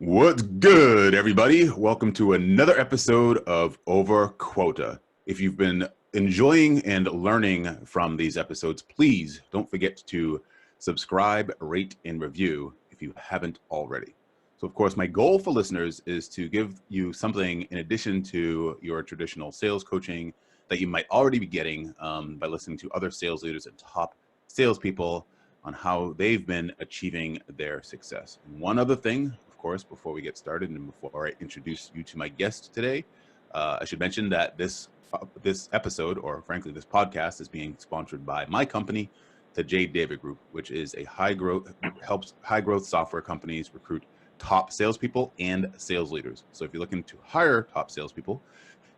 What's good, everybody? Welcome to another episode of Over Quota. If you've been enjoying and learning from these episodes, please don't forget to subscribe, rate, and review if you haven't already. So, of course, my goal for listeners is to give you something in addition to your traditional sales coaching that you might already be getting by listening to other sales leaders and top salespeople on how they've been achieving their success. And one other thing, of course, before we get started and before I introduce you to my guest today, I should mention that this episode, or frankly, this podcast, is being sponsored by my company, the J. David Group, which is a helps high growth software companies recruit top salespeople and sales leaders. So if you're looking to hire top salespeople,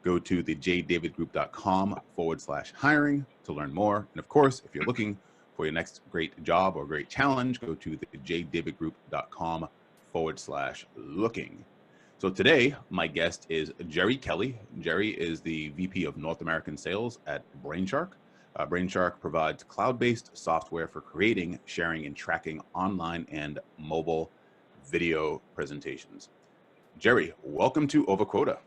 go to thejddavidgroup.com/hiring to learn more. And of course, if you're looking for your next great job or great challenge, go to thejddavidgroup.com/looking. So today, my guest is Jerry Kelly. Jerry is the VP of North American Sales at Brainshark. Brainshark provides cloud-based software for creating, sharing, and tracking online and mobile video presentations. Jerry, welcome to Over Quota.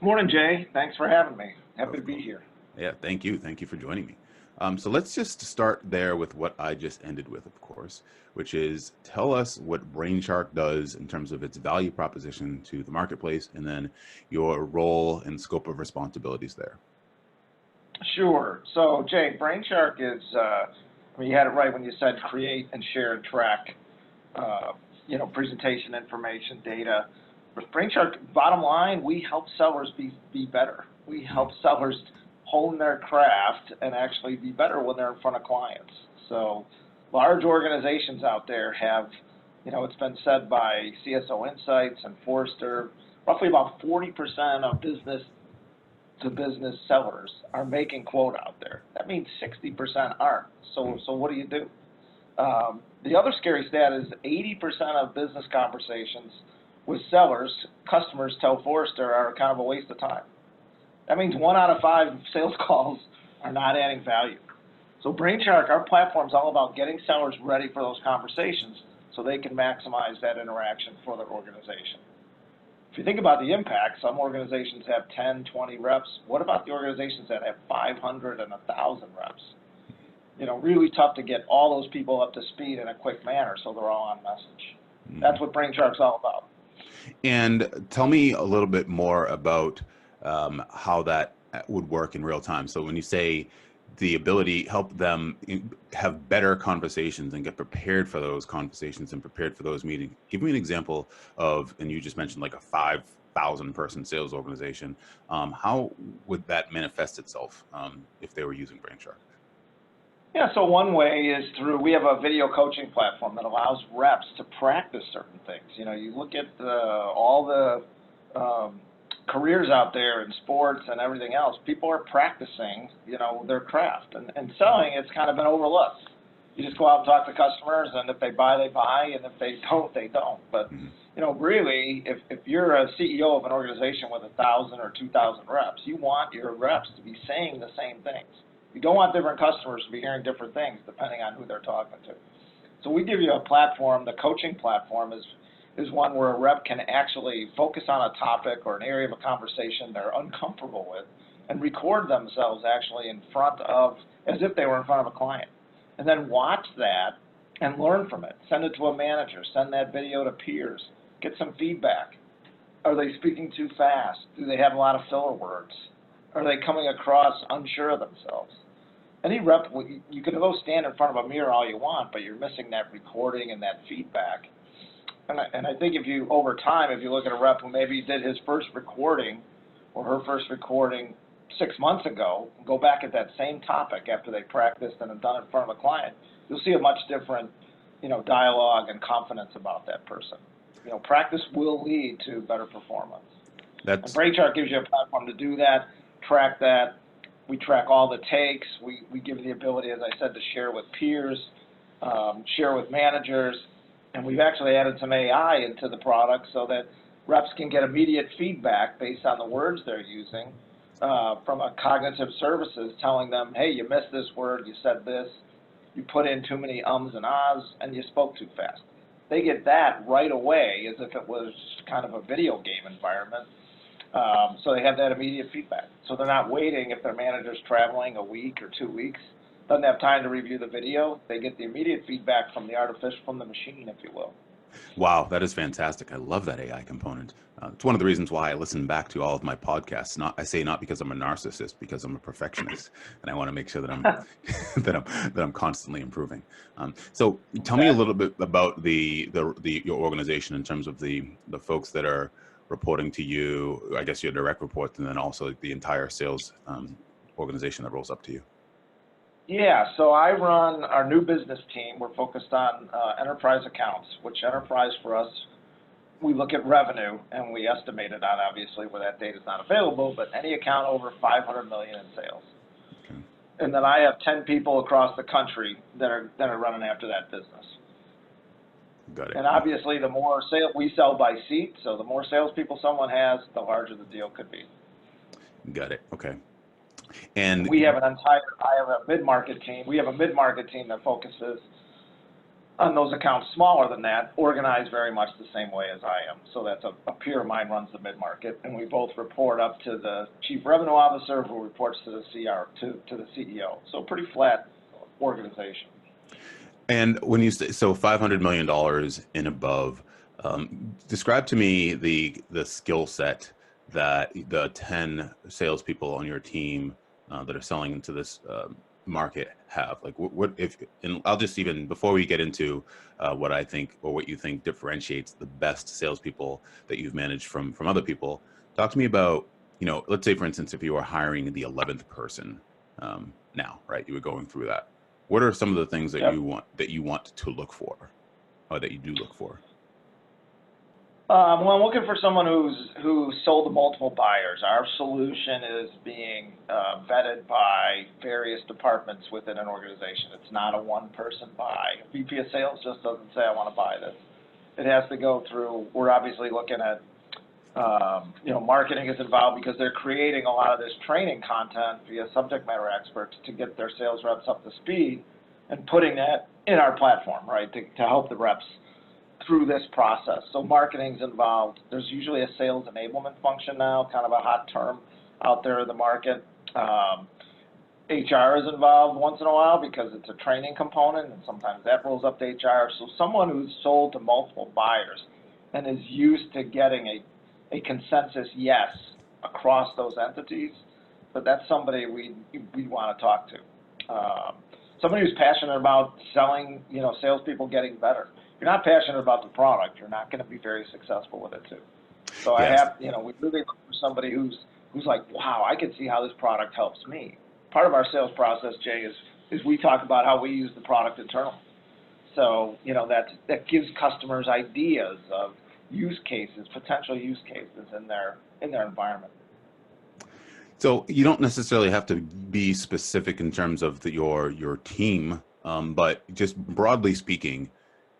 Morning, Jay. Thanks for having me. Happy to be here. Yeah, thank you. Thank you for joining me. So let's just start there with what I just ended with, of course, which is tell us what Brainshark does in terms of its value proposition to the marketplace and then your role and scope of responsibilities there. Sure. So, Jay, Brainshark is, you had it right when you said create and share and track, presentation information, data. With Brainshark, bottom line, we help sellers be better. We help sellers hone their craft and actually be better when they're in front of clients. So large organizations out there have, it's been said by CSO Insights and Forrester, roughly about 40% of business-to-business sellers are making quota out there. That means 60% aren't. So what do you do? The other scary stat is 80% of business conversations with sellers, customers tell Forrester, are kind of a waste of time. That means 1 out of 5 sales calls are not adding value. So Brainshark, our platform is all about getting sellers ready for those conversations so they can maximize that interaction for their organization. If you think about the impact, some organizations have 10, 20 reps. What about the organizations that have 500 and 1,000 reps? Really tough to get all those people up to speed in a quick manner so they're all on message. That's what Brainshark's all about. And tell me a little bit more about how that would work in real time. So when you say the ability help them have better conversations and get prepared for those conversations and prepared for those meetings, give me an example of, and you just mentioned like a 5,000 person sales organization. How would that manifest itself if they were using Brainshark? Yeah, so one way is we have a video coaching platform that allows reps to practice certain things. You look at all the careers out there in sports and everything else, people are practicing, their craft. And selling, it's kind of been overlooked. You just go out and talk to customers, and if they buy, they buy, and if they don't, they don't. But, really, if you're a CEO of an organization with 1,000 or 2,000 reps, you want your reps to be saying the same things. You don't want different customers to be hearing different things depending on who they're talking to. So we give you a platform. The coaching platform is one where a rep can actually focus on a topic or an area of a conversation they're uncomfortable with and record themselves actually in front of, as if they were in front of a client, and then watch that and learn from it. Send it to a manager. Send that video to peers. Get some feedback. Are they speaking too fast? Do they have a lot of filler words? Are they coming across unsure of themselves? Any rep, you can go stand in front of a mirror all you want, but you're missing that recording and that feedback. And I think over time, if you look at a rep who maybe did his first recording or her first recording 6 months ago, go back at that same topic after they practiced and have done it in front of a client, you'll see a much different, dialogue and confidence about that person. Practice will lead to better performance. And Brainshark gives you a platform to do that, track that. We track all the takes. We give you the ability, as I said, to share with peers, share with managers, and we've actually added some AI into the product so that reps can get immediate feedback based on the words they're using from a cognitive services telling them, hey, you missed this word, you said this, you put in too many ums and ahs, and you spoke too fast. they get that right away as if it was kind of a video game environment. So they have that immediate feedback. So they're not waiting if their manager's traveling a week or 2 weeks, doesn't have time to review the video. They get the immediate feedback from the machine, if you will. Wow, that is fantastic. I love that AI component. It's one of the reasons why I listen back to all of my podcasts. I say not because I'm a narcissist, because I'm a perfectionist, and I want to make sure that I'm that I'm constantly improving. So, tell me a little bit about your organization in terms of the folks that are reporting to you. I guess your direct reports, and then also the entire sales organization that rolls up to you. Yeah, so I run our new business team. We're focused on enterprise accounts, which enterprise for us, we look at revenue and we estimate it on, obviously, where that data is not available, but any account over 500 million in sales. Okay. And then I have 10 people across the country that are running after that business. Got it. And obviously, the more we sell by seat, so the more salespeople someone has, the larger the deal could be. Got it. Okay. And I have a mid-market team. We have a mid-market team that focuses on those accounts smaller than that, organized very much the same way as I am. So that's a peer of mine runs the mid-market, and we both report up to the chief revenue officer, who reports to the to the CEO. So pretty flat organization. And when you say, so $500 million and above, describe to me the skill set that the 10 salespeople on your team that are selling into this market have. Like what if, and I'll just, even before we get into what I think or what you think differentiates the best salespeople that you've managed from other people, talk to me about, let's say for instance, if you were hiring the 11th person now, right? You were going through that. What are some of the things that you want to look for, or that you do look for? Well, I'm looking for someone who's sold to multiple buyers. Our solution is being vetted by various departments within an organization. It's not a one-person buy. VP of sales just doesn't say, I want to buy this. It has to go through, we're obviously looking at, marketing is involved because they're creating a lot of this training content via subject matter experts to get their sales reps up to speed and putting that in our platform, right, to help the reps through this process. So marketing's involved. There's usually a sales enablement function now, kind of a hot term out there in the market. HR is involved once in a while because it's a training component, and sometimes that rolls up to HR. So someone who's sold to multiple buyers and is used to getting a consensus yes across those entities, but that's somebody we want to talk to. Somebody who's passionate about selling, salespeople getting better. If you're not passionate about the product, you're not going to be very successful with it too. So yes. We really look for somebody who's like, wow, I can see how this product helps me. Part of our sales process, Jay, is we talk about how we use the product internally. So, that gives customers ideas of use cases, potential use cases in their environment. So you don't necessarily have to be specific in terms of your team, but just broadly speaking,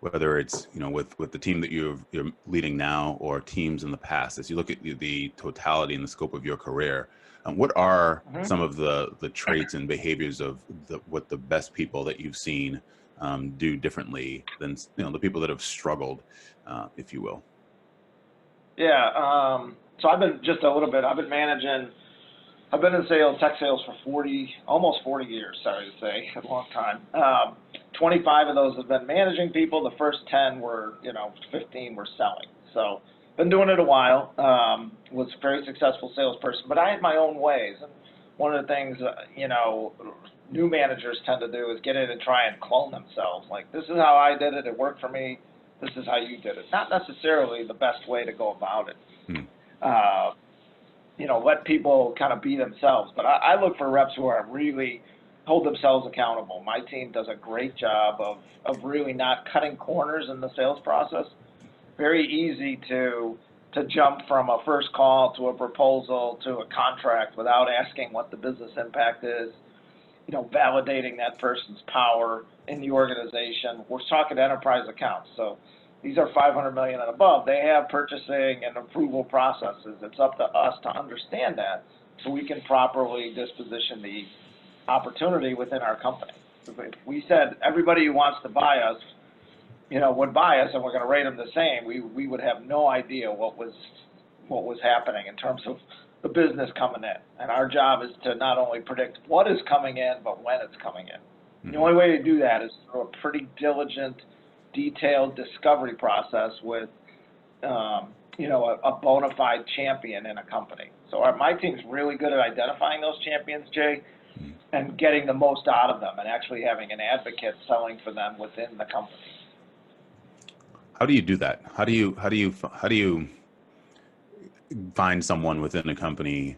whether it's with the team that you're leading now or teams in the past, as you look at the totality and the scope of your career, what are some of the traits and behaviors of what the best people that you've seen do differently than the people that have struggled, if you will? Yeah. So I've been in sales, tech sales for almost 40 years, sorry to say, a long time. 25 of those have been managing people. The first 10 were, 15 were selling. So been doing it a while, was a very successful salesperson, but I had my own ways. And one of the things, new managers tend to do is get in and try and clone themselves. Like, this is how I did it. It worked for me. This is how you did it. Not necessarily the best way to go about it. Let people kind of be themselves. But I look for reps who are really hold themselves accountable. My team does a great job of really not cutting corners in the sales process. Very easy to jump from a first call to a proposal to a contract without asking what the business impact is, validating that person's power in the organization. We're talking enterprise accounts. So these are 500 million and above. They have purchasing and approval processes. It's up to us to understand that so we can properly disposition the opportunity within our company. If we said everybody who wants to buy us, would buy us and we're going to rate them the same, we would have no idea what was happening in terms of the business coming in. And our job is to not only predict what is coming in, but when it's coming in. The only way to do that is through a pretty diligent, detailed discovery process with, a bona fide champion in a company. So my team's really good at identifying those champions, Jay, and getting the most out of them, and actually having an advocate selling for them within the company. How do you do that? How do you find someone within a company?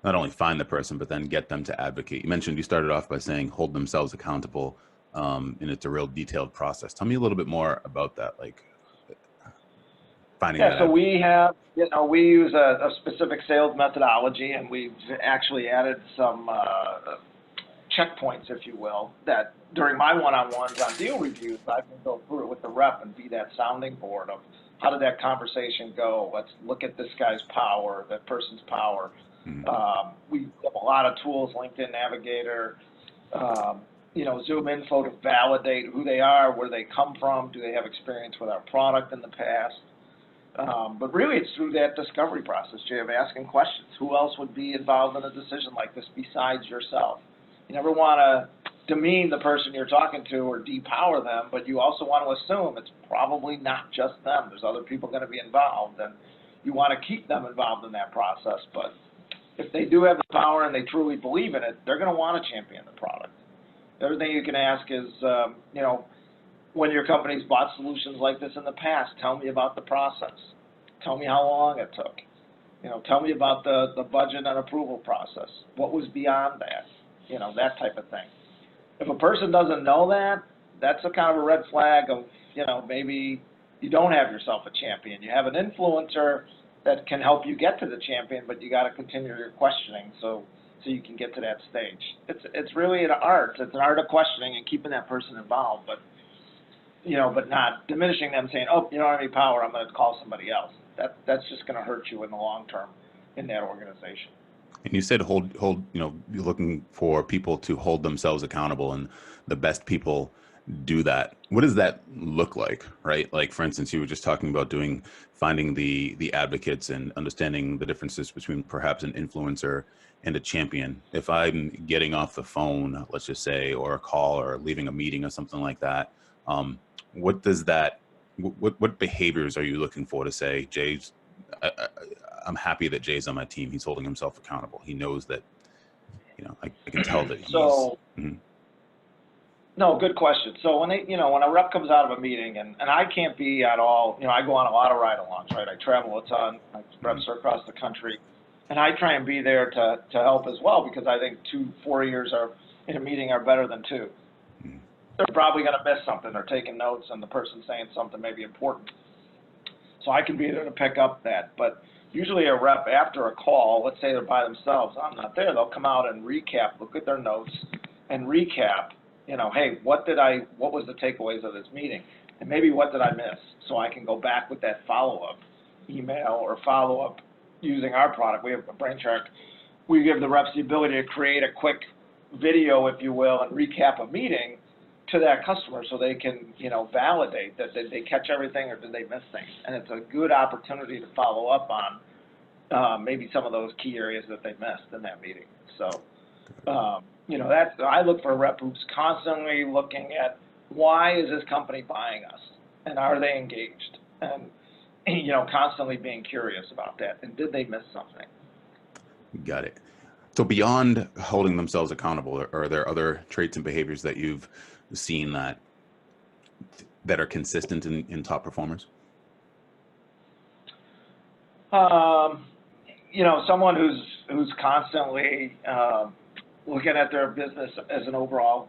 Not only find the person, but then get them to advocate. You mentioned you started off by saying hold themselves accountable, and it's a real detailed process. Tell me a little bit more about that, like finding that. So we have, we use a specific sales methodology, and we've actually added some checkpoints, if you will, that during my one-on-ones on deal reviews, I can go through it with the rep and be that sounding board of how did that conversation go? Let's look at this guy's power, that person's power. We have a lot of tools, LinkedIn Navigator, Zoom Info to validate who they are, where they come from, do they have experience with our product in the past. But really it's through that discovery process, Jay, of asking questions. Who else would be involved in a decision like this besides yourself? You never want to demean the person you're talking to or depower them, but you also want to assume it's probably not just them. There's other people going to be involved, and you want to keep them involved in that process. But if they do have the power and they truly believe in it, they're going to want to champion the product. The other thing you can ask is, when your company's bought solutions like this in the past, tell me about the process. Tell me how long it took. Tell me about the budget and approval process. What was beyond that? That type of thing. If a person doesn't know that, that's a kind of a red flag of, maybe you don't have yourself a champion. You have an influencer that can help you get to the champion, but you got to continue your questioning so you can get to that stage. It's really an art. It's an art of questioning and keeping that person involved, but not diminishing them, saying, oh, you don't have any power, I'm going to call somebody else. That's just going to hurt you in the long term in that organization. And you said you're looking for people to hold themselves accountable, and the best people do that. What does that look like, right? Like, for instance, you were just talking about finding the advocates and understanding the differences between perhaps an influencer and a champion. If I'm getting off the phone, let's just say, or a call or leaving a meeting or something like that, what behaviors are you looking for to say, Jay's, I'm happy that Jay's on my team. He's holding himself accountable. He knows that, I can tell that he's. So, no, good question. So when when a rep comes out of a meeting, and I can't be at all, I go on a lot of ride-alongs, right? I travel a ton. My reps are across the country, and I try and be there to help as well, because I think 4 years in a meeting are better than 2. They're probably going to miss something. They're taking notes, and the person saying something may be important. So I can be there to pick up that. But usually a rep after a call, let's say they're by themselves, I'm not there, they'll come out and recap, look at their notes and recap, hey, what was the takeaways of this meeting? And maybe what did I miss? So I can go back with that follow-up email or follow-up using our product. We have a Brainshark. We give the reps the ability to create a quick video, if you will, and recap a meeting to that customer so they can, validate that they catch everything or did they miss things. And it's a good opportunity to follow up on maybe some of those key areas that they missed in that meeting. So, I look for a rep who's constantly looking at why is this company buying us and are they engaged? And, constantly being curious about that. And did they miss something? Got it. So beyond holding themselves accountable, are there other traits and behaviors that you've seen that are consistent in top performers? Someone who's constantly looking at their business as an overall,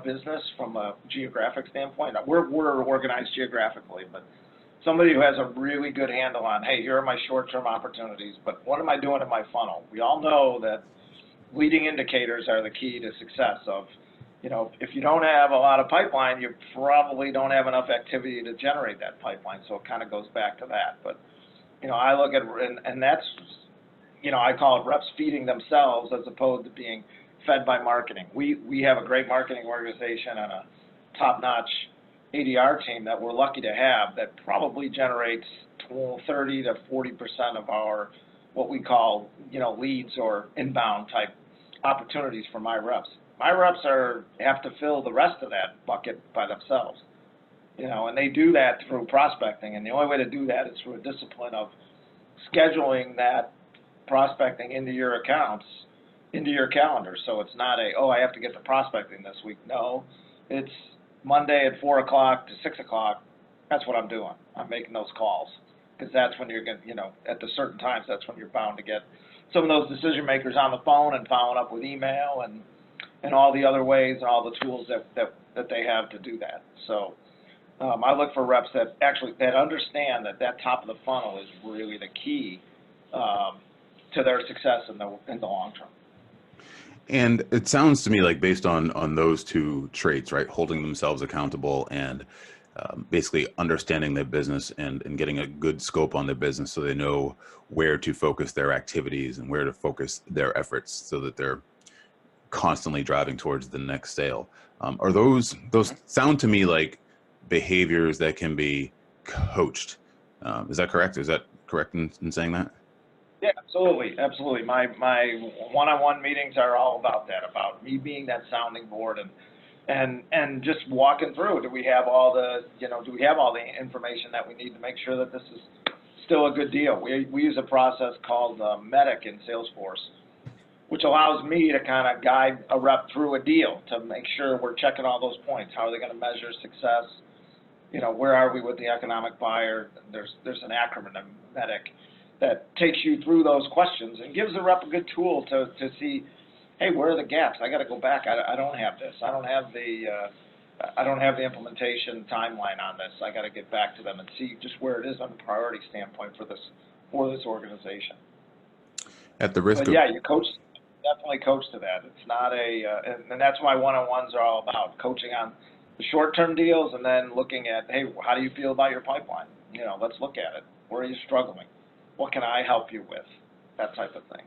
business from a geographic standpoint. We're organized geographically, but somebody who has a really good handle on, hey, here are my short-term opportunities, but what am I doing in my funnel? We all know that leading indicators are the key to success of, if you don't have a lot of pipeline, you probably don't have enough activity to generate that pipeline. So it kind of goes back to that. But, I look at, and that's, I call it reps feeding themselves as opposed to being fed by marketing. We have a great marketing organization and a top-notch ADR team that we're lucky to have that probably generates 30 to 40% of our what we call, leads or inbound type opportunities for my reps. My reps have to fill the rest of that bucket by themselves, and they do that through prospecting. And the only way to do that is through a discipline of scheduling that prospecting into your accounts, into your calendar. So it's not I have to get to prospecting this week. No, it's Monday at 4 o'clock to 6 o'clock. That's what I'm doing. I'm making those calls because that's when you're going at the certain times, that's when you're bound to get some of those decision makers on the phone and following up with email and all the other ways and all the tools that they have to do that. So I look for reps that understand that top of the funnel is really the key to their success in the long term. And it sounds to me like based on those two traits, right, holding themselves accountable and basically understanding their business and getting a good scope on their business so they know where to focus their activities and where to focus their efforts so that they're constantly driving towards the next sale. Are those sound to me like behaviors that can be coached? Is that correct? Is that correct in saying that? Yeah, absolutely. My one-on-one meetings are all about that, about me being that sounding board and just walking through. Do we have all the information that we need to make sure that this is still a good deal? We use a process called Medic in Salesforce, which allows me to kind of guide a rep through a deal to make sure we're checking all those points. How are they going to measure success? Where are we with the economic buyer? There's an acronym, Medic, that takes you through those questions and gives the rep a good tool to see, hey, where are the gaps? I got to go back. I don't have this. I don't have the implementation timeline on this. I got to get back to them and see just where it is on a priority standpoint for this organization. At the risk of you definitely coach to that. It's not and that's why one-on-ones are all about coaching on the short-term deals and then looking at, hey, how do you feel about your pipeline? Let's look at it. Where are you struggling? What can I help you with? That type of thing.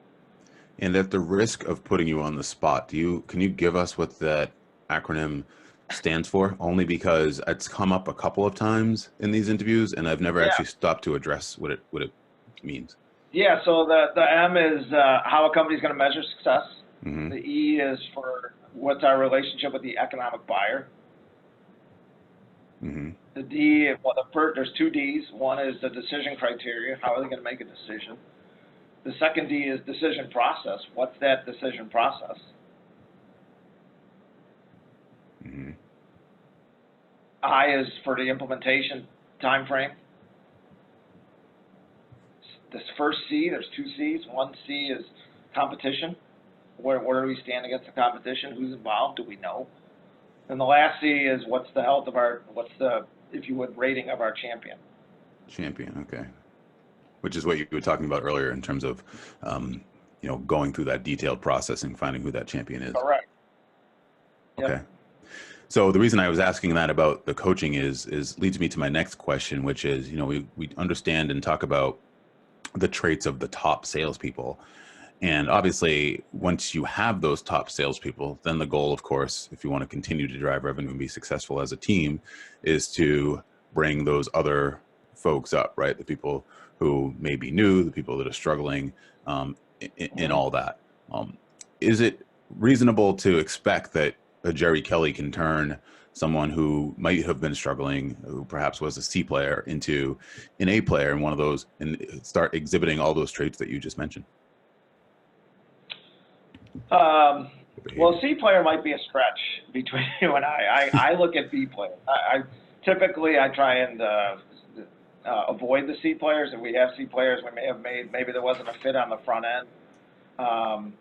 And at the risk of putting you on the spot, can you give us what that acronym stands for? Only because it's come up a couple of times in these interviews, and I've never actually stopped to address what it means. Yeah. So the M is how a company's going to measure success. Mm-hmm. The E is for what's our relationship with the economic buyer. Mm-hmm. The D, there's two Ds. One is the decision criteria. How are they going to make a decision? The second D is decision process. What's that decision process? Mm-hmm. I is for the implementation time frame. This first C, there's two C's. One C is competition. Where do we stand against the competition? Who's involved? Do we know? And the last C is what's the if you would, rating of our champion. Champion, okay. Which is what you were talking about earlier in terms of, going through that detailed processing, finding who that champion is. Correct. Okay. Yep. So the reason I was asking that about the coaching is leads me to my next question, which is, we understand and talk about the traits of the top salespeople. And obviously, once you have those top salespeople, then the goal, of course, if you want to continue to drive revenue and be successful as a team, is to bring those other folks up, right? The people who may be new, the people that are struggling, in all that. Is it reasonable to expect that a Jerry Kelly can turn someone who might have been struggling, who perhaps was a C player, into an A player in one of those and start exhibiting all those traits that you just mentioned? Well, C player might be a stretch between you and I. I look at B players. I typically try and avoid the C players. If we have C players, we may have maybe there wasn't a fit on the front end.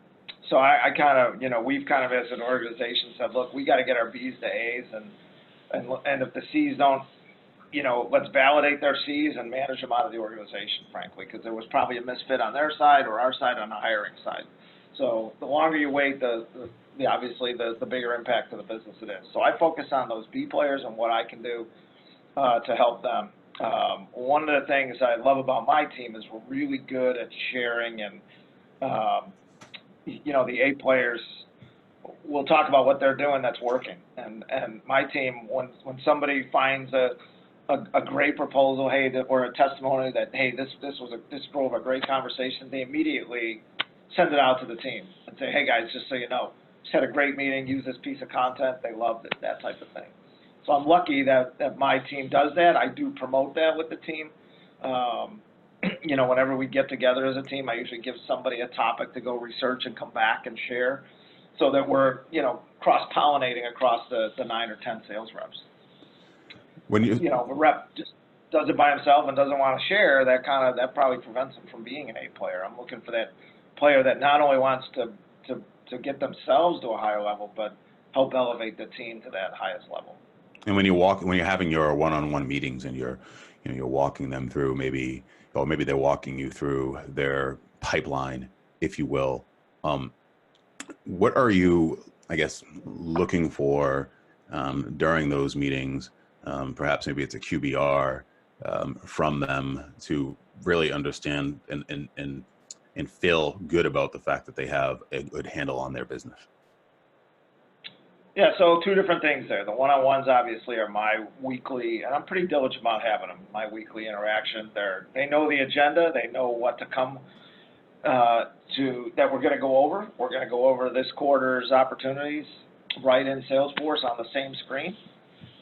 So I kind of, we've kind of as an organization said, look, we got to get our Bs to As, and if the Cs don't, let's validate their Cs and manage them out of the organization, frankly, because there was probably a misfit on their side or our side on the hiring side. So the longer you wait, obviously the bigger impact to the business it is. So I focus on those B players and what I can do to help them. One of the things I love about my team is we're really good at sharing and, the A players we'll talk about what they're doing that's working. And my team, when somebody finds a great proposal, hey, or a testimony that, hey, this drove a great conversation, they immediately send it out to the team and say, hey guys, just so you know, just had a great meeting, use this piece of content, they loved it, that type of thing. So I'm lucky that my team does that. I do promote that with the team. You know, whenever we get together as a team, I usually give somebody a topic to go research and come back and share, so that we're, you know, cross-pollinating across the 9 or 10 sales reps. When you know, a rep just does it by himself and doesn't want to share, that probably prevents him from being an A player. I'm looking for that player that not only wants to get themselves to a higher level, but help elevate the team to that highest level. And when you're having your one-on-one meetings and you're walking them through, maybe they're walking you through their pipeline, if you will. What are you, I guess, looking for during those meetings? Perhaps maybe it's a QBR from them to really understand and feel good about the fact that they have a good handle on their business. Yeah, so two different things there. The one-on-ones obviously are my weekly, and I'm pretty diligent about having them, my weekly interaction. They know the agenda, they know what to come that we're going to go over. We're going to go over this quarter's opportunities right in Salesforce on the same screen,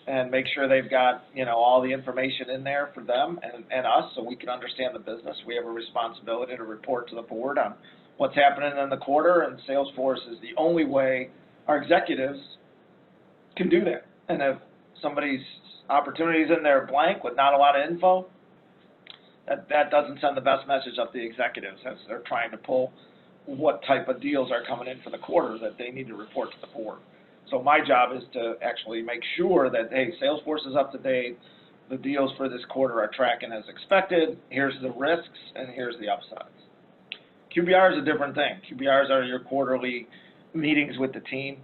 and make sure they've got, you know, all the information in there for them and us, so we can understand the business. We have a responsibility to report to the board on what's happening in the quarter, and Salesforce is the only way our executives can do that. And if somebody's opportunities in there blank with not a lot of info, that doesn't send the best message up the executives as they're trying to pull what type of deals are coming in for the quarter that they need to report to the board. So my job is to actually make sure that, hey, Salesforce is up to date, the deals for this quarter are tracking as expected, here's the risks, and here's the upsides. QBR is a different thing. QBRs are your quarterly meetings with the team.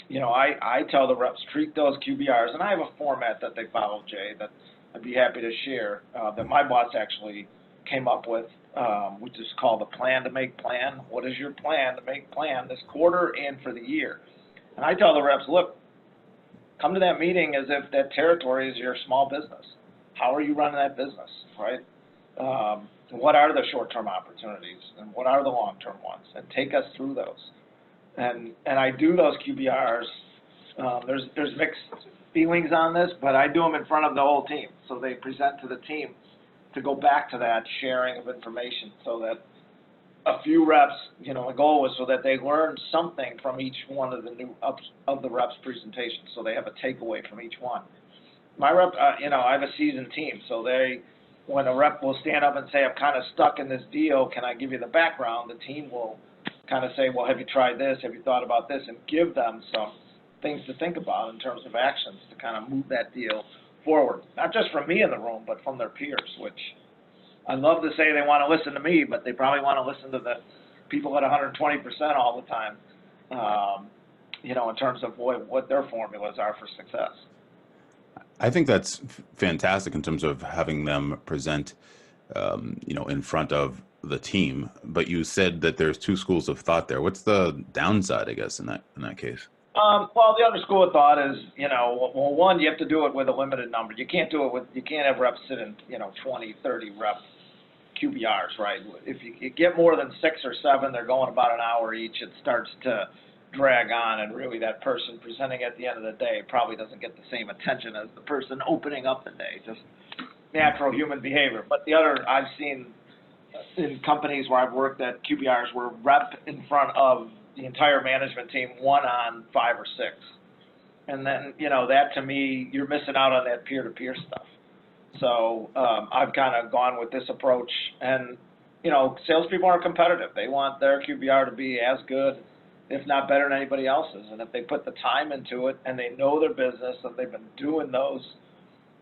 You know, I tell the reps, treat those QBRs, and I have a format that they follow, Jay, that I'd be happy to share, that my boss actually came up with, which is called the plan to make plan. What is your plan to make plan this quarter and for the year? And I tell the reps, look, come to that meeting as if that territory is your small business. How are you running that business, right? What are the short-term opportunities and what are the long-term ones? And take us through those. And I do those QBRs. There's mixed feelings on this, but I do them in front of the whole team. So they present to the team to go back to that sharing of information, so that a few reps, you know, the goal was so that they learn something from each one of the reps' presentations, so they have a takeaway from each one. My rep, you know, I have a seasoned team, so when a rep will stand up and say, I'm kind of stuck in this deal, can I give you the background? The team will kind of say, well, have you tried this? Have you thought about this? And give them some things to think about in terms of actions to kind of move that deal forward. Not just from me in the room, but from their peers, which I love to say they want to listen to me, but they probably want to listen to the people at 120% all the time, you know, in terms of what their formulas are for success. I think that's fantastic in terms of having them present, you know, in front of the team. But you said that there's two schools of thought there. What's the downside, I guess, in that case? Well, the other school of thought is, you know, well, one, you have to do it with a limited number. You can't have reps sit in, you know, 20, 30 rep QBRs, right? If you get more than 6 or 7, they're going about an hour each, it starts to drag on, and really that person presenting at the end of the day probably doesn't get the same attention as the person opening up the day, just natural human behavior. But the other, I've seen in companies where I've worked at QBRs where rep in front of the entire management team, 1 on 5 or 6. And then, you know, that to me, you're missing out on that peer-to-peer stuff. So I've kind of gone with this approach. And, you know, salespeople are competitive. They want their QBR to be as good, if not better than anybody else's. And if they put the time into it and they know their business and they've been doing those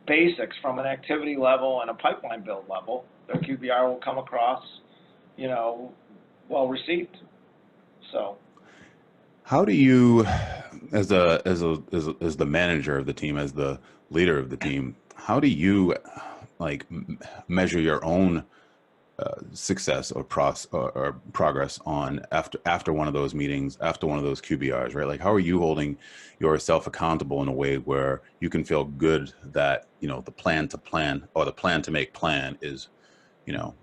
basics from an activity level and a pipeline build level, their QBR will come across, you know, well received. So, how do you, as the manager of the team, as the leader of the team, how do you like measure your own success or progress on after one of those meetings, after one of those QBRs, right? Like, how are you holding yourself accountable in a way where you can feel good that, you know, the plan to plan, or the plan to make plan is, you know,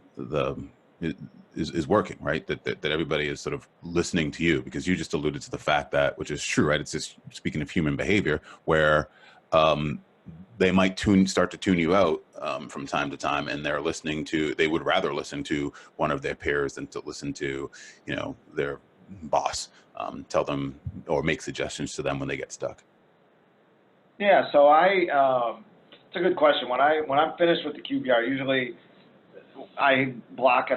is working, right? That everybody is sort of listening to you, because you just alluded to the fact that, which is true, right? It's just, speaking of human behavior, where they might start to tune you out from time to time, and they would rather listen to one of their peers than to listen to, you know, their boss tell them or make suggestions to them when they get stuck. Yeah, so it's a good question. When I'm finished with the QBR, usually I block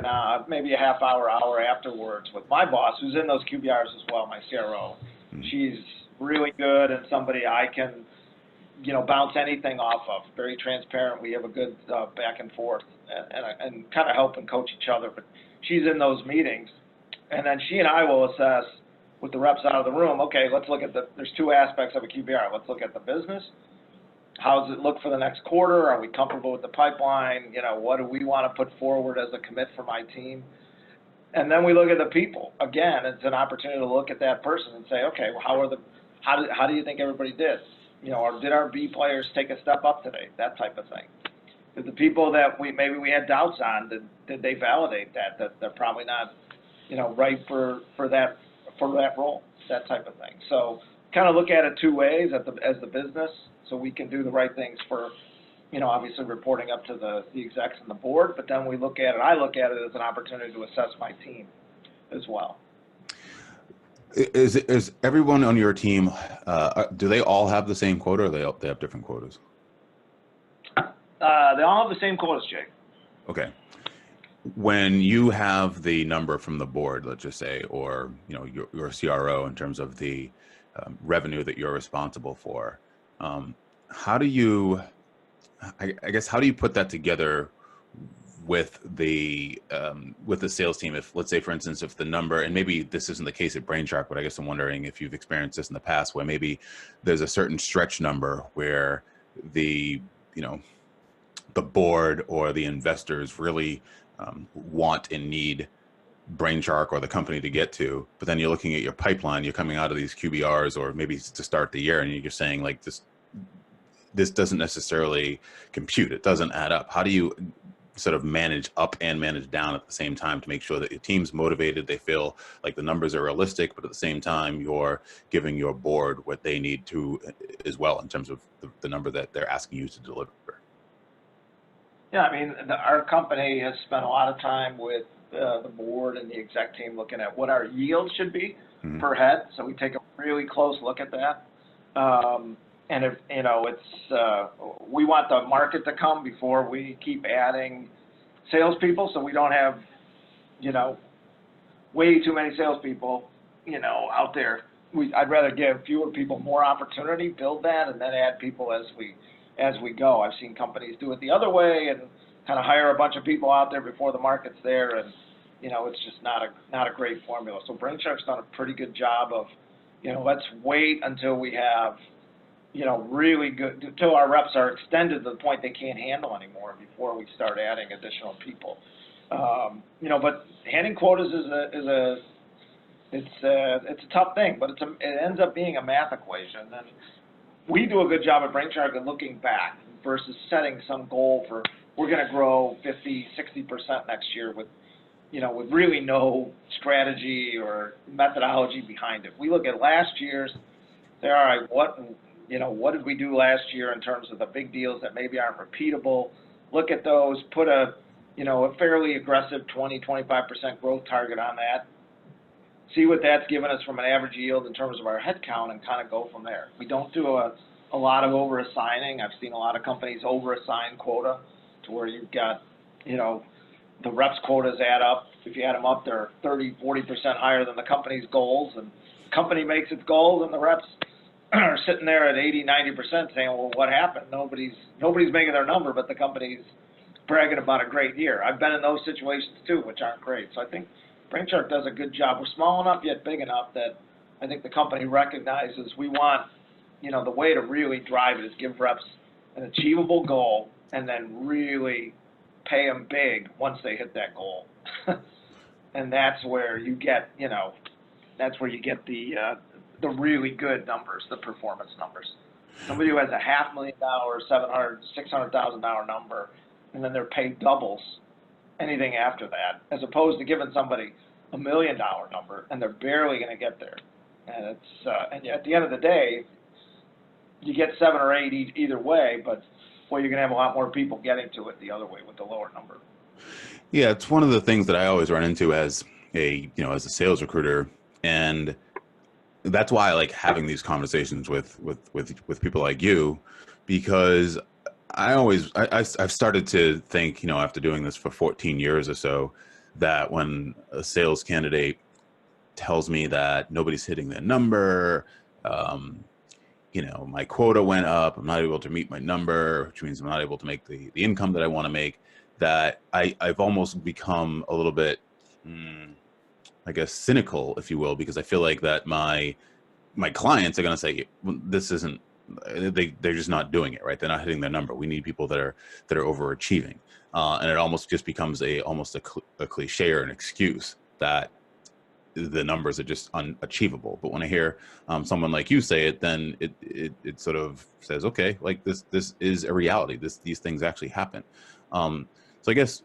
maybe a half hour afterwards with my boss, who's in those QBRs as well, my CRO. Mm-hmm. She's really good and somebody I can, you know, bounce anything off of. Very transparent. We have a good back and forth and kind of help and coach each other. But she's in those meetings, and then she and I will assess with the reps out of the room. Okay, let's look at there's two aspects of a QBR. Let's look at the business. How does it look for the next quarter? Are we comfortable with the pipeline? You know, what do we want to put forward as a commit for my team? And then we look at the people. Again, it's an opportunity to look at that person and say, okay, well, how do you think everybody did? You know, or did our B players take a step up today? That type of thing. Did the people that maybe we had doubts on, did they validate that they're probably not, you know, right for that role? That type of thing. So kind of look at it two ways as the business, so we can do the right things for, you know, obviously reporting up to the execs and the board. But then I look at it as an opportunity to assess my team as well. Is everyone on your team, do they all have the same quota, or they have different quotas? They all have the same quotas, Jake. Okay. When you have the number from the board, let's just say, or, you know, your CRO, in terms of the revenue that you're responsible for, how do you, I guess, how do you put that together with the sales team? If, let's say, for instance, if the number, and maybe this isn't the case at Brainshark, but I guess I'm wondering if you've experienced this in the past, where maybe there's a certain stretch number where the, you know, the board or the investors really want and need Brainshark or the company to get to, but then you're looking at your pipeline, you're coming out of these QBRs, or maybe to start the year, and you're just saying, like, this doesn't necessarily compute, it doesn't add up. How do you sort of manage up and manage down at the same time to make sure that your team's motivated, they feel like the numbers are realistic, but at the same time you're giving your board what they need to as well, in terms of the number that they're asking you to deliver? Yeah, I mean, our company has spent a lot of time with the board and the exec team looking at what our yield should be per head. So we take a really close look at that. And if, you know, we want the market to come before we keep adding salespeople, so we don't have, you know, way too many salespeople, you know, out there. I'd rather give fewer people more opportunity, build that, and then add people as we go. I've seen companies do it the other way and kind of hire a bunch of people out there before the market's there, and, you know, it's just not a great formula. So Brainshark's done a pretty good job of, you know, let's wait until we have, you know, really good, until our reps are extended to the point they can't handle anymore before we start adding additional people. You know, but handing quotas it's a tough thing, but it ends up being a math equation. And we do a good job at Brainshark of looking back versus setting some goal for, we're going to grow 50, 60% next year with, you know, with really no strategy or methodology behind it. We look at last year's, say, all right, what did we do last year in terms of the big deals that maybe aren't repeatable? Look at those, put a fairly aggressive 20, 25% growth target on that. See what that's given us from an average yield in terms of our head count, and kind of go from there. We don't do a lot of over-assigning. I've seen a lot of companies over-assign quota to where you've got, you know, the reps quotas add up. If you add them up, they're 30, 40% higher than the company's goals, and the company makes its goals, and the reps are sitting there at 80, 90% saying, well, what happened? Nobody's making their number, but the company's bragging about a great year. I've been in those situations too, which aren't great. So I think Brainshark does a good job. We're small enough yet big enough that I think the company recognizes we want, you know, the way to really drive it is give reps an achievable goal and then really pay them big once they hit that goal. And that's where you get, that's where you get the really good numbers, the performance numbers. Somebody who has a $500,000, $600,000 number, and then they're paid doubles anything after that, as opposed to giving somebody $1 million number and they're barely going to get there. And it's and at the end of the day, you get 7 or 8 either way, but boy, you're going to have a lot more people getting to it the other way with the lower number. Yeah, it's one of the things that I always run into as as a sales recruiter, and that's why I like having these conversations with people like you, because I've started to think, after doing this for 14 years or so, that when a sales candidate tells me that nobody's hitting their number, my quota went up, I'm not able to meet my number, which means I'm not able to make the income that I want to make, that I've almost become a little bit, I guess, cynical, if you will, because I feel like that my clients are going to say, this isn't, they're just not doing it right. They're not hitting their number. We need people that are overachieving. And it almost just becomes almost a cliche or an excuse that the numbers are just unachievable. But when I hear someone like you say it, then it sort of says, okay, like this is a reality. These things actually happen. So I guess,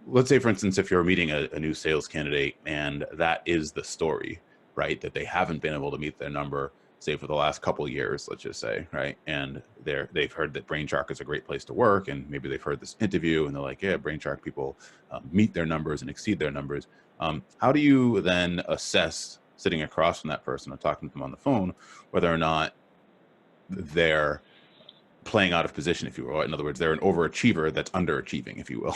let's say, for instance, if you're meeting a new sales candidate and that is the story, right, that they haven't been able to meet their number, say, for the last couple of years, let's just say, right, and they've heard that Brainshark is a great place to work, and maybe they've heard this interview and they're like, yeah, Brainshark people meet their numbers and exceed their numbers. How do you then assess, sitting across from that person or talking to them on the phone, whether or not they're playing out of position, if you will? In other words, they're an overachiever that's underachieving, if you will.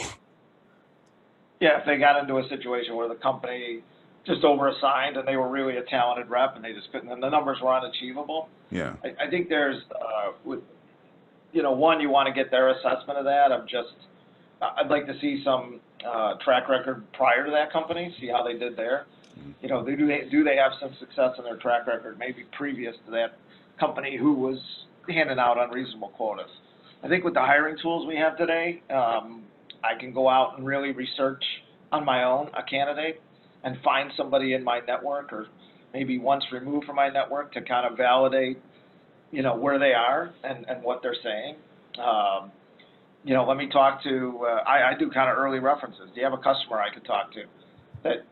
Yeah, if they got into a situation where the company just overassigned and they were really a talented rep and they just couldn't, and the numbers were unachievable. Yeah. I think there's, one, you want to get their assessment of that. I'd like to see some track record prior to that company, see how they did there. Do they have some success in their track record, maybe previous to that company who was handing out unreasonable quotas. I think with the hiring tools we have today, I can go out and really research on my own a candidate and find somebody in my network, or maybe once removed from my network, to kind of validate, where they are and what they're saying. Let me talk to, I do kind of early references. Do you have a customer I could talk to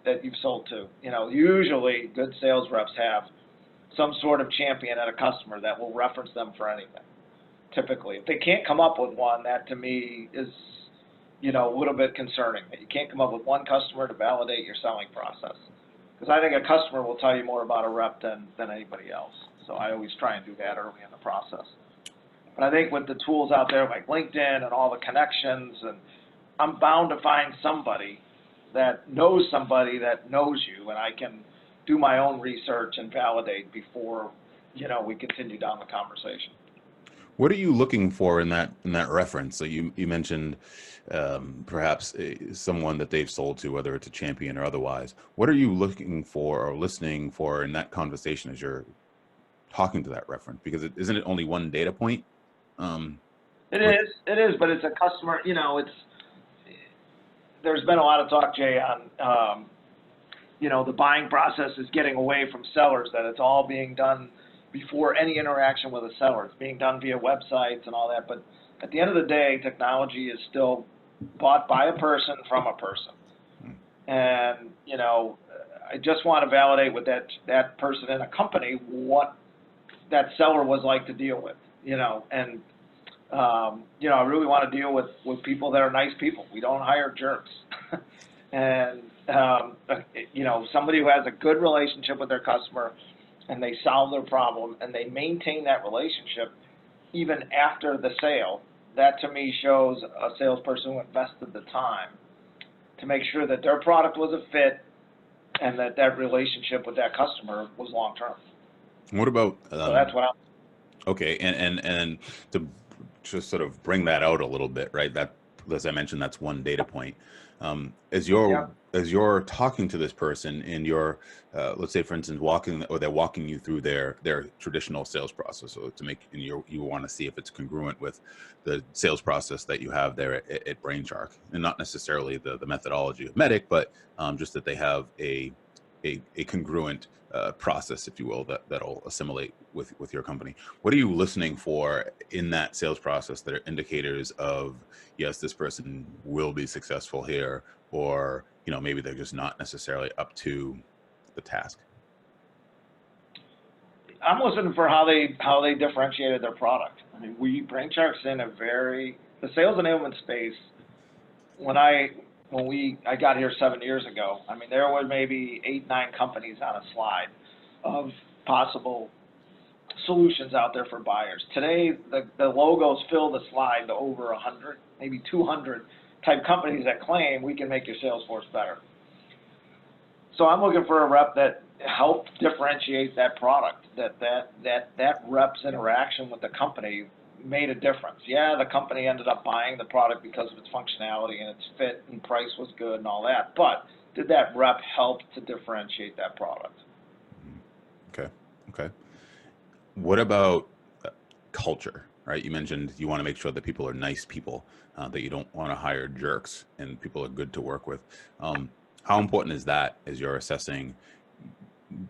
that you've sold to? Usually good sales reps have some sort of champion at a customer that will reference them for anything, typically. If they can't come up with one, that to me is, a little bit concerning, that you can't come up with one customer to validate your selling process. Because I think a customer will tell you more about a rep than anybody else. So I always try and do that early in the process. But I think with the tools out there like LinkedIn and all the connections, and I'm bound to find somebody that knows you, and I can do my own research and validate before, we continue down the conversation. What are you looking for in that reference? So you mentioned perhaps someone that they've sold to, whether it's a champion or otherwise. What are you looking for or listening for in that conversation as you're talking to that reference? Because isn't it only one data point? It is, but it's a customer. There's been a lot of talk, Jay, on the buying process is getting away from sellers, that it's all being done before any interaction with a seller. It's being done via websites and all that. But at the end of the day, technology is still bought by a person from a person. And, I just want to validate with that person in a company what that seller was like to deal with, and, I really want to deal with people that are nice people. We don't hire jerks. And, somebody who has a good relationship with their customer, and they solve their problem, and they maintain that relationship even after the sale, that to me shows a salesperson who invested the time to make sure that their product was a fit and that relationship with that customer was long-term. What about, so that's what I'm... Okay, and to just sort of bring that out a little bit, right? That as I mentioned, that's one data point. Yep. As you're talking to this person in your, let's say for instance, they're walking you through their traditional sales process, so to make, and you want to see if it's congruent with the sales process that you have there at Brainshark, and not necessarily the methodology of Medic, but just that they have a congruent process, if you will, that'll assimilate with your company. What are you listening for in that sales process that are indicators of, yes, this person will be successful here, or maybe they're just not necessarily up to the task? I'm listening for how they differentiated their product. I mean, Brainshark's in the sales enablement space. When I got here 7 years ago, I mean, there were maybe 8, 9 companies on a slide of possible solutions out there for buyers. Today, the logos fill the slide to over 100, maybe 200 type companies that claim we can make your sales force better. So I'm looking for a rep that helped differentiate that product, that rep's interaction with the company made a difference. Yeah, the company ended up buying the product because of its functionality and its fit and price was good and all that, but did that rep help to differentiate that product? Okay. What about culture, right? You mentioned you want to make sure that people are nice people, that you don't want to hire jerks, and people are good to work with. How important is that as you're assessing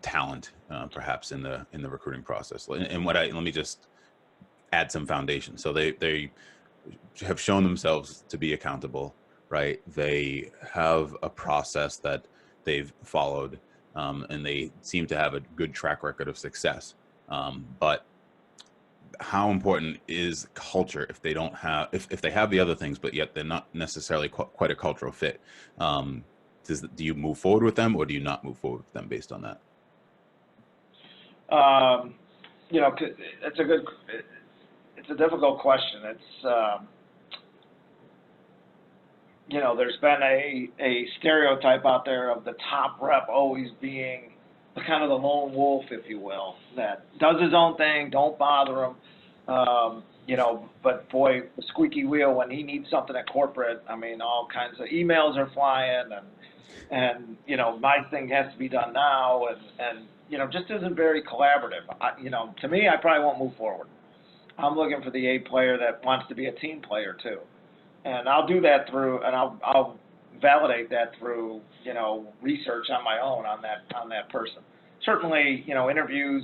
talent, perhaps in the recruiting process? And let me just add some foundation. So they have shown themselves to be accountable, right? They have a process that they've followed, and they seem to have a good track record of success. But how important is culture if they don't have, if they have the other things, but yet they're not necessarily quite a cultural fit? Do you move forward with them, or do you not move forward with them based on that? It's a difficult question. There's been a stereotype out there of the top rep always being the kind of the lone wolf, if you will, that does his own thing, don't bother him. But boy, the squeaky wheel when he needs something at corporate, I mean, all kinds of emails are flying, and my thing has to be done now, and just isn't very collaborative. To me, I probably won't move forward. I'm looking for the A player that wants to be a team player too, and I'll do that through, and I'll validate that through research on my own on that person. Certainly, interviews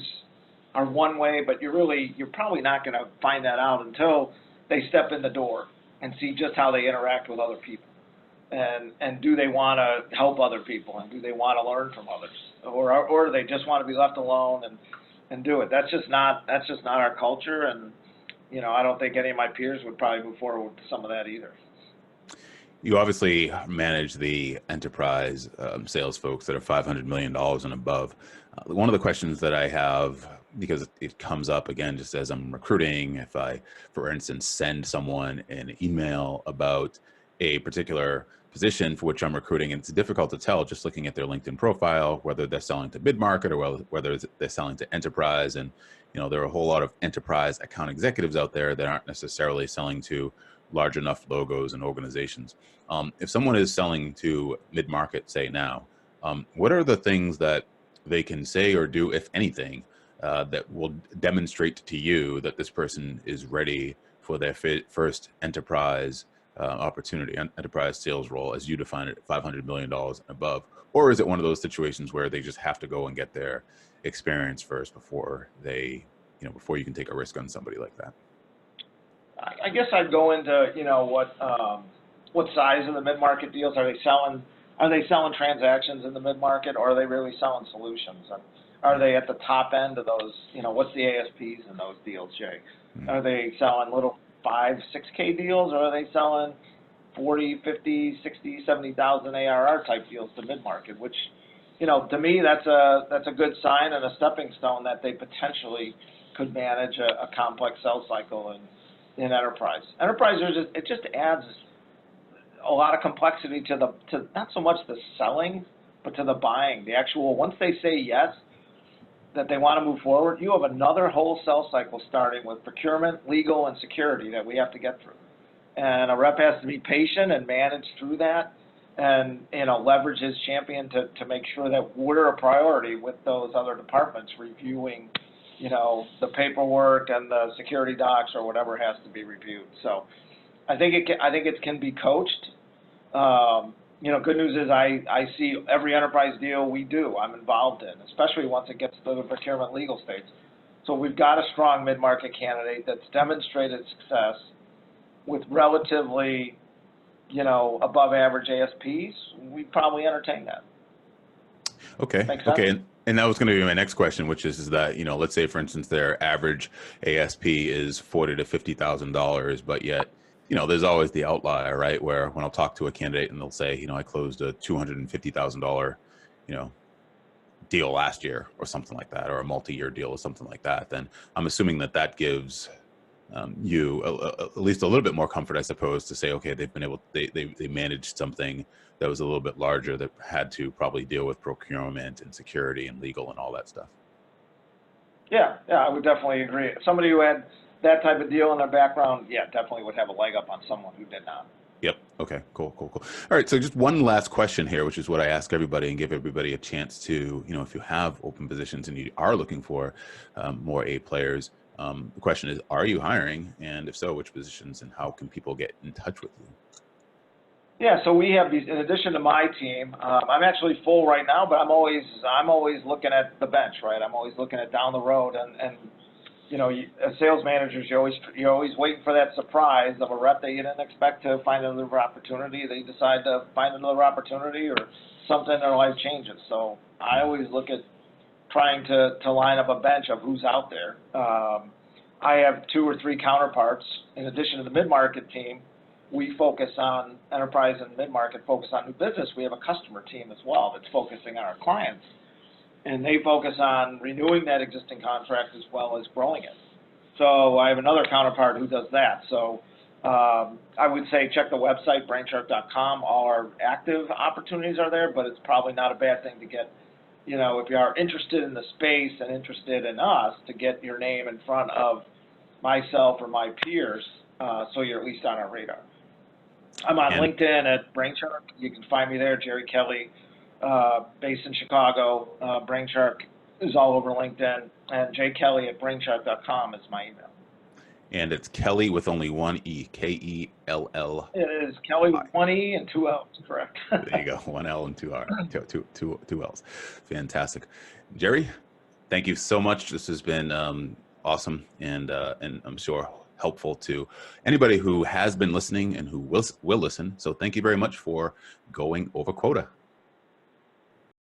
are one way, but you're probably not going to find that out until they step in the door and see just how they interact with other people, and do they want to help other people, and do they want to learn from others, or do they just want to be left alone and do it? That's just not our culture, and I don't think any of my peers would probably move forward with some of that either. You obviously manage the enterprise sales folks that are $500 million and above. One of the questions that I have, because it comes up again, just as I'm recruiting, if I, for instance, send someone an email about a particular position for which I'm recruiting, and it's difficult to tell just looking at their LinkedIn profile, whether they're selling to mid-market or whether they're selling to enterprise. And, there are a whole lot of enterprise account executives out there that aren't necessarily selling to large enough logos and organizations. If someone is selling to mid-market, say now, what are the things that they can say or do, if anything, that will demonstrate to you that this person is ready for their first enterprise opportunity, enterprise sales role, as you define it, $500 million and above? Or is it one of those situations where they just have to go and get their experience first before before you can take a risk on somebody like that? I guess I'd go into, what size of the mid-market deals are they selling? Are they selling transactions in the mid-market, or are they really selling solutions? And are they at the top end of those? What's the ASPs in those deals, Jay? Are they selling little 5, 6K deals, or are they selling 40, 50, 60, 70,000 ARR type deals to mid-market? Which, to me, that's a good sign and a stepping stone that they potentially could manage a complex sales cycle in enterprise. Enterprise, it just adds a lot of complexity to not so much the selling, but to the buying. The actual, once they say yes, that they want to move forward, you have another whole sales cycle starting with procurement, legal, and security that we have to get through. And a rep has to be patient and manage through that and, leverage his champion to make sure that we're a priority with those other departments reviewing, the paperwork and the security docs or whatever has to be reviewed. So I think it can be coached. Good news is I see every enterprise deal we do, I'm involved in, especially once it gets to the procurement legal stage. So we've got a strong mid-market candidate that's demonstrated success with relatively, above average ASPs. We'd probably entertain that. Okay. Make sense? Okay. And that was going to be my next question, which is that, let's say, for instance, their average ASP is $40,000 to $50,000, but yet, there's always the outlier, right? Where when I'll talk to a candidate and they'll say, I closed a $250,000, deal last year or something like that, or a multi-year deal or something like that, then I'm assuming that gives you at least a little bit more comfort, I suppose, to say, okay, they managed something that was a little bit larger that had to probably deal with procurement and security and legal and all that stuff. Yeah, I would definitely agree. Somebody who had that type of deal in their background, yeah, definitely would have a leg up on someone who did not. Yep. Okay, cool. All right, so just one last question here, which is what I ask everybody and give everybody a chance to, if you have open positions and you are looking for more A players, the question is, are you hiring? And if so, which positions, and how can people get in touch with you? Yeah, so we have these, in addition to my team, I'm actually full right now, but I'm always looking at the bench, right? I'm always looking at down the road, and as sales managers, you're always waiting for that surprise of a rep that you didn't expect to find another opportunity. They decide to find another opportunity or something in their life changes. So I always look at trying to line up a bench of who's out there. I have 2 or 3 counterparts. In addition to the mid-market team, we focus on enterprise and mid-market, focus on new business. We have a customer team as well that's focusing on our clients. And they focus on renewing that existing contract as well as growing it. So I have another counterpart who does that. So I would say check the website, Brainshark.com. All our active opportunities are there, but it's probably not a bad thing to get, if you are interested in the space and interested in us, to get your name in front of myself or my peers, so you're at least on our radar. I'm on LinkedIn at Brainshark. You can find me there, Jerry Kelly, based in Chicago. Brainshark is all over LinkedIn, and jkelly@brainshark.com is my email. And it's Kelly with only one E, K-E-L-L. It is Kelly with 1 E and 2 L's, correct. There you go, 1 L and 2 R, two L's. Fantastic. Jerry, thank you so much. This has been awesome, and I'm sure helpful to anybody who has been listening and who will listen. So thank you very much for going over quota.